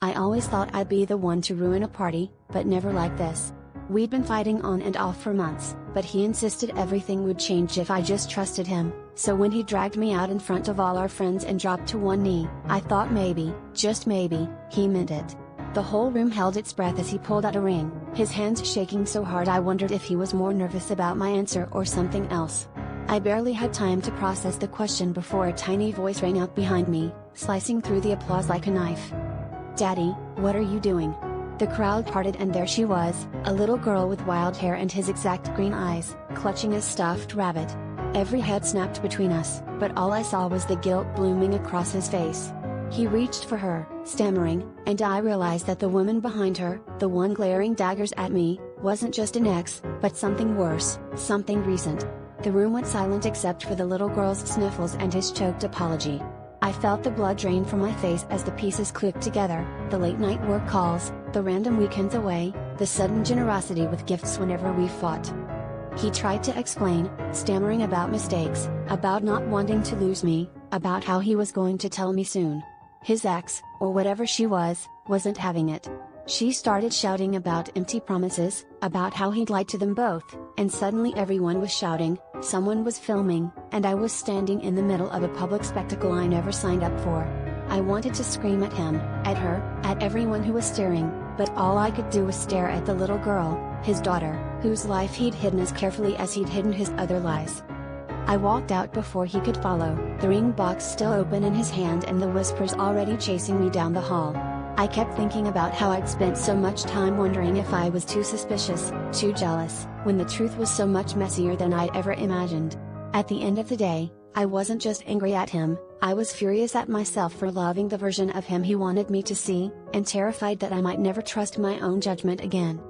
I always thought I'd be the one to ruin a party, but never like this. We'd been fighting on and off for months, but he insisted everything would change if I just trusted him, so when he dragged me out in front of all our friends and dropped to one knee, I thought maybe, just maybe, he meant it. The whole room held its breath as he pulled out a ring, his hands shaking so hard I wondered if he was more nervous about my answer or something else. I barely had time to process the question before a tiny voice rang out behind me, slicing through the applause like a knife. "Daddy, what are you doing?" The crowd parted and there she was, a little girl with wild hair and his exact green eyes, clutching a stuffed rabbit. Every head snapped between us, but all I saw was the guilt blooming across his face. He reached for her, stammering, and I realized that the woman behind her, the one glaring daggers at me, wasn't just an ex, but something worse, something recent. The room went silent except for the little girl's sniffles and his choked apology. I felt the blood drain from my face as the pieces clicked together, the late night work calls, the random weekends away, the sudden generosity with gifts whenever we fought. He tried to explain, stammering about mistakes, about not wanting to lose me, about how he was going to tell me soon. His ex, or whatever she was, wasn't having it. She started shouting about empty promises, about how he'd lied to them both, and suddenly everyone was shouting, someone was filming, and I was standing in the middle of a public spectacle I never signed up for. I wanted to scream at him, at her, at everyone who was staring, but all I could do was stare at the little girl, his daughter, whose life he'd hidden as carefully as he'd hidden his other lies. I walked out before he could follow, the ring box still open in his hand and the whispers already chasing me down the hall. I kept thinking about how I'd spent so much time wondering if I was too suspicious, too jealous, when the truth was so much messier than I'd ever imagined. At the end of the day, I wasn't just angry at him, I was furious at myself for loving the version of him he wanted me to see, and terrified that I might never trust my own judgment again.